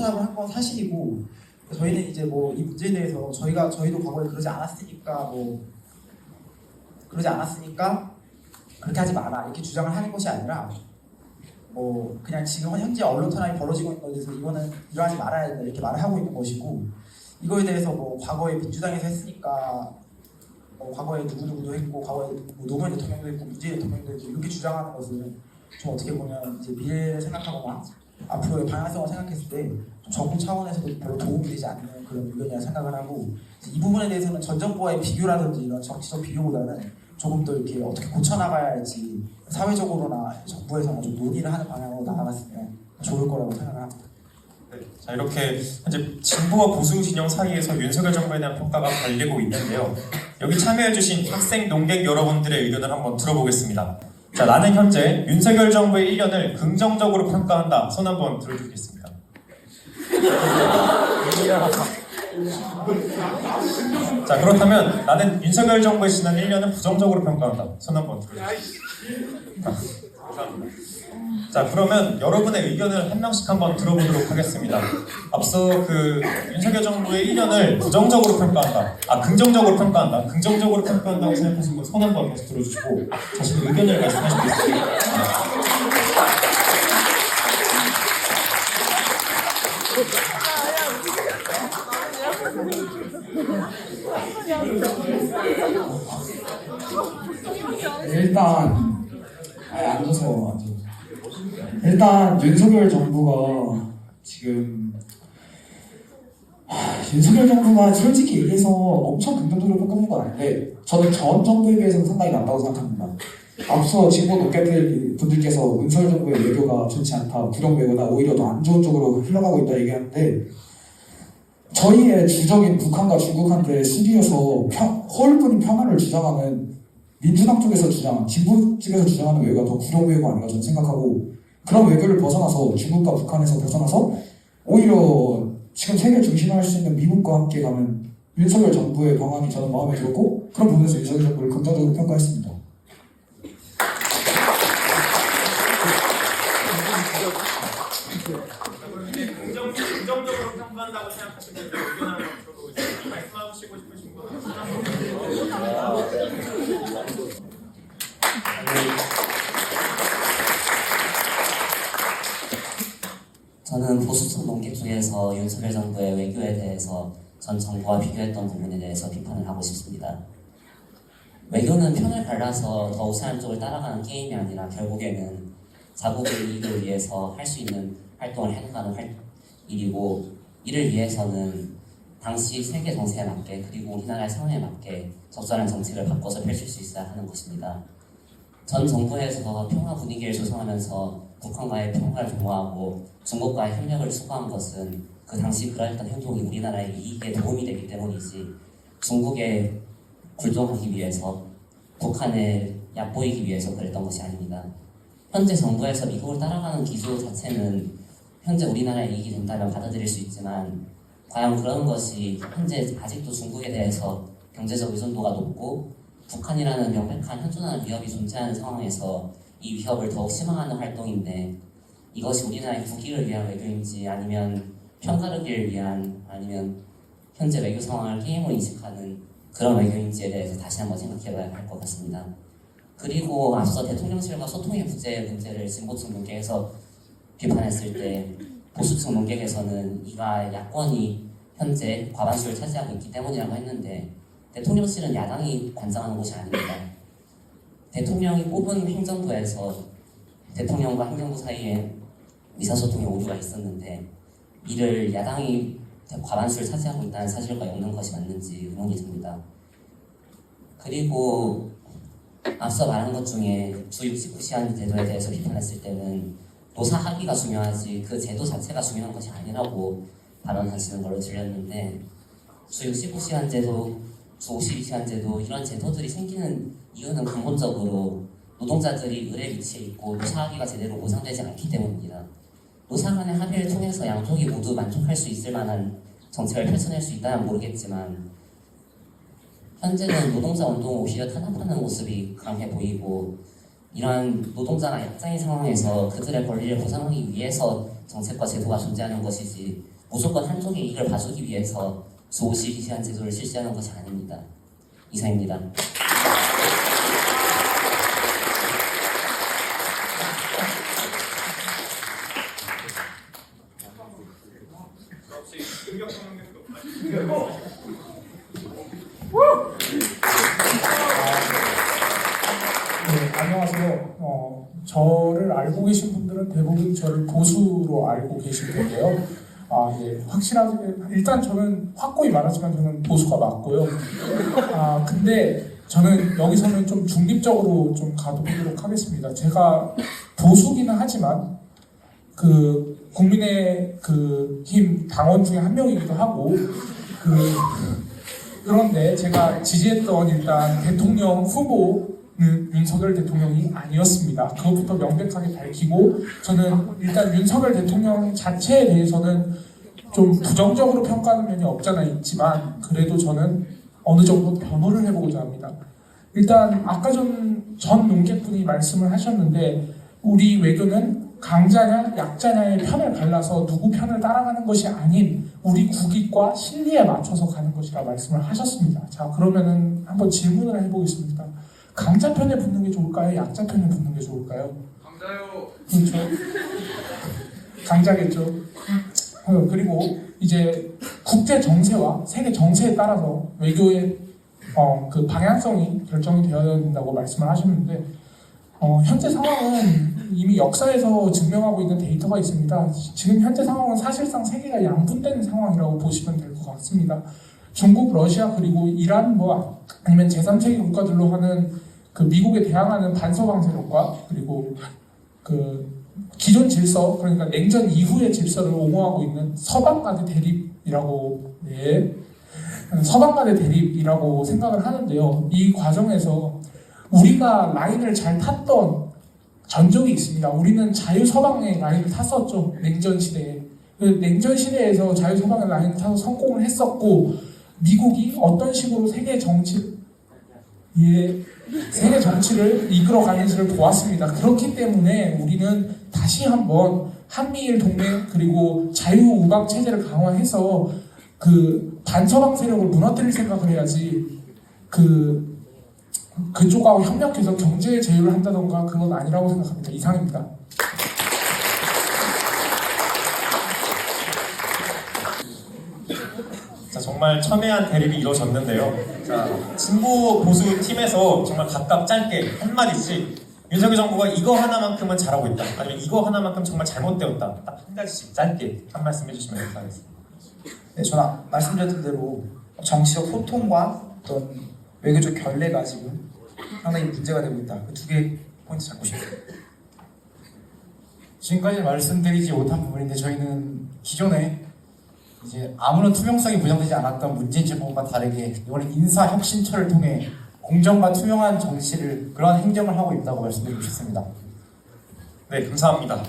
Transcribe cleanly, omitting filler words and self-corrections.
탄압을 한 건 사실이고, 저희는 이제 뭐 이 문제에 대해서 저희도 과거에 그러지 않았으니까 그렇게 하지 마라 이렇게 주장을 하는 것이 아니라, 뭐 그냥 지금 현재 언론 탄압이 벌어지고 있는 것에 대해서 이거는 이러하지 말아야 된다 이렇게 말을 하고 있는 것이고, 이거에 대해서 뭐 과거에 민주당에서 했으니까 과거에 누구누구도 했고, 과거에 뭐 노무현 대통령도 했고, 문재인 대통령도 했고 이렇게 주장하는 것은 좀 어떻게 보면 이제 미래를 생각하거나 앞으로의 방향성을 생각했을 때 좀 정부 차원에서도 별로 도움이 되지 않는 그런 의견이라 생각을 하고, 이 부분에 대해서는 전 정부와의 비교라든지 이런 정치적 비교보다는 조금 더 이렇게 어떻게 고쳐나가야 할지 사회적으로나 정부에서나 좀 논의를 하는 방향으로 나아갔으면 좋을 거라고 생각을 합니다. 네, 자, 이렇게 현재 진보와 보수 진영 사이에서 윤석열 정부에 대한 평가가 갈리고 있는데요. 여기 참여해주신 학생, 농객 여러분들의 의견을 한번 들어보겠습니다. 자, 나는 현재 윤석열 정부의 1년을 긍정적으로 평가한다. 손 한번 들어주겠습니다. 자, 그렇다면 나는 윤석열 정부의 지난 1년을 부정적으로 평가한다. 손 한번 들어주겠습니다. 감사합니다. 자, 그러면 여러분의 의견을 한 명씩 한번 들어보도록 하겠습니다. 앞서 윤석열 정부의 1년을 부정적으로 평가한다. 긍정적으로 평가한다. 긍정적으로 평가한다고 생각하시는 분 손 한번 다시 들어주시고 자신의 의견을 말씀하시고 있습니다. 일단 윤석열 정부가 지금 윤석열 정부가 솔직히 얘기해서 엄청 긍정적으로 평가하는 건 아닌데, 저는 전 정부에 비해서는 상당히 낫다고 생각합니다. 앞서 진보 독재들 분들께서 윤석열 정부의 외교가 좋지 않다, 부정 외교다, 오히려 더 안 좋은 쪽으로 흘러가고 있다 얘기하는데, 저희의 주적인 북한과 중국한테 시비해서 허울뿐인 평화를 주장하는 민주당 쪽에서 진보 쪽에서 주장하는 외교가 더 부정 외교가 아닌가 저는 생각하고, 그런 외교를 벗어나서 중국과 북한에서 벗어나서 오히려 지금 세계 중심을 할 수 있는 미국과 함께 가는 윤석열 정부의 방안이 저는 마음에 들었고, 그런 부분에서 윤석열 정부를 긍정적으로 평가했습니다. 긍정적으로 평가한다고 생각하시는 분들 의견 한번 들어보겠습니다. 말씀하시고 싶으신 분 저는 보수층 논객 중에서 윤석열 정부의 외교에 대해서 전 정부와 비교했던 부분에 대해서 비판을 하고 싶습니다. 외교는 편을 갈라서 더 우세한 쪽을 따라가는 게임이 아니라 결국에는 자국의 이익을 위해서 할 수 있는 활동을 해나가는 일이고, 이를 위해서는 당시 세계 정세에 맞게 그리고 우리나라의 상황에 맞게 적절한 정책을 바꿔서 펼칠 수 있어야 하는 것입니다. 전 정부에서 평화 분위기를 조성하면서 북한과의 평화를 도모하고 중국과의 협력을 수고한 것은 그 당시 그러했던 행동이 우리나라의 이익에 도움이 되기 때문이지, 중국에 굴종하기 위해서, 북한에 얕보이기 위해서 그랬던 것이 아닙니다. 현재 정부에서 미국을 따라가는 기조 자체는 현재 우리나라의 이익이 된다면 받아들일 수 있지만, 과연 그런 것이 현재 아직도 중국에 대해서 경제적 의존도가 높고 북한이라는 명백한 현존하는 위협이 존재하는 상황에서 이 위협을 더욱 심화하는 활동인데, 이것이 우리나라의 국익을 위한 외교인지 아니면 편가르기를 위한, 아니면 현재 외교 상황을 게임으로 인식하는 그런 외교인지에 대해서 다시 한번 생각해봐야 할 것 같습니다. 그리고 앞서 대통령실과 소통의 문제를 진보층 논객에서 비판했을 때, 보수층 논객에서는 이가 야권이 현재 과반수를 차지하고 있기 때문이라고 했는데, 대통령실은 야당이 관장하는 곳이 아닙니다. 대통령이 뽑은 행정부에서 대통령과 행정부 사이에 의사소통의 오류가 있었는데, 이를 야당이 과반수를 차지하고 있다는 사실과 엮는 것이 맞는지 의문이 듭니다. 그리고 앞서 말한 것 중에 주 69시간 제도에 대해서 비판했을 때는 노사 합의가 중요하지 그 제도 자체가 중요한 것이 아니라고 발언하시는 걸로 들렸는데, 주 69시간 제도, 주 52시간 제도, 이런 제도들이 생기는 이유는 근본적으로 노동자들이 을의 위치에 있고 노사 합의가 제대로 보장되지 않기 때문입니다. 노사 간의 합의를 통해서 양쪽이 모두 만족할 수 있을 만한 정책을 펼쳐낼 수 있다면 모르겠지만, 현재는 노동자 운동을 오히려 탄압하는 모습이 강해 보이고, 이러한 노동자나 약자인 상황에서 그들의 권리를 보장하기 위해서 정책과 제도가 존재하는 것이지, 무조건 한쪽의 이익을 봐주기 위해서 수호시기시한 제도를 실시하는 것이 아닙니다. 이상입니다. 네, 안녕하세요. 저를 알고 계신 분들은 대부분 저를 보수로 알고 계실 텐데요. 예, 확실하게 일단 저는 확고히 말하지만 저는 보수가 맞고요. 근데 저는 여기서는 좀 중립적으로 좀 가보도록 하겠습니다. 제가 보수기는 하지만 그 국민의 그 힘 당원 중에 한 명이기도 하고 그런데 제가 지지했던 일단 대통령 후보는 윤석열 대통령이 아니었습니다. 그것부터 명백하게 밝히고 저는 일단 윤석열 대통령 자체에 대해서는 좀 부정적으로 평가하는 면이 없잖아 있지만 그래도 저는 어느 정도 변호를 해보고자 합니다. 일단 아까 전 논객분이 말씀을 하셨는데 우리 외교는 강자냐 약자냐의 편을 갈라서 누구 편을 따라가는 것이 아닌 우리 국익과 실리에 맞춰서 가는 것이라 말씀을 하셨습니다. 자, 그러면은 한번 질문을 해보겠습니다. 강자 편에 붙는 게 좋을까요? 약자 편에 붙는 게 좋을까요? 강자요. 그렇죠. 강자겠죠. 그리고 이제 국제 정세와 세계 정세에 따라서 외교의 그 방향성이 결정이 되어야 된다고 말씀을 하셨는데 현재 상황은 이미 역사에서 증명하고 있는 데이터가 있습니다. 지금 현재 상황은 사실상 세계가 양분된 상황이라고 보시면 될 것 같습니다. 중국, 러시아 그리고 이란 아니면 제3세계 국가들로 하는 그 미국에 대항하는 반서방 세력과 그리고 그 기존 질서 그러니까 냉전 이후의 질서를 옹호하고 있는 서방 간의 대립이라고 서방 간의 대립이라고 생각을 하는데요. 이 과정에서 우리가 라인을 잘 탔던 전적이 있습니다. 우리는 자유서방의 라인을 탔었죠. 냉전 시대에. 냉전 시대에서 자유서방의 라인을 타서 성공을 했었고 미국이 어떤 식으로 세계 정치를 이끌어가는지를 보았습니다. 그렇기 때문에 우리는 다시 한번 한미일 동맹 그리고 자유우방 체제를 강화해서 그 반서방 세력을 무너뜨릴 생각을 해야지 그쪽하고 협력해서 경제 제휴를 한다던가 그건 아니라고 생각합니다. 이상입니다. 자, 정말 첨예한 대립이 이루어졌는데요. 자, 진보 보수 팀에서 정말 각각 짧게 한마디씩 윤석열 정부가 이거 하나만큼은 잘하고 있다. 아니면 이거 하나만큼 정말 잘못되었다. 딱 한 가지씩 짧게 한 말씀 해주시면 감사하겠습니다. 네, 저는 말씀드렸던 대로 정치적 소통과 어떤 외교적 결례가 지금 상당히 문제가 되고 있다. 그 두 개 포인트 잡고 싶습니다. 지금까지 말씀드리지 못한 부분인데 저희는 기존에 이제 아무런 투명성이 보장되지 않았던 문재인 정부와 다르게 이번에 인사혁신처를 통해 공정과 투명한 정치를 그러한 행정을 하고 있다고 말씀드리고 싶습니다. 네, 감사합니다.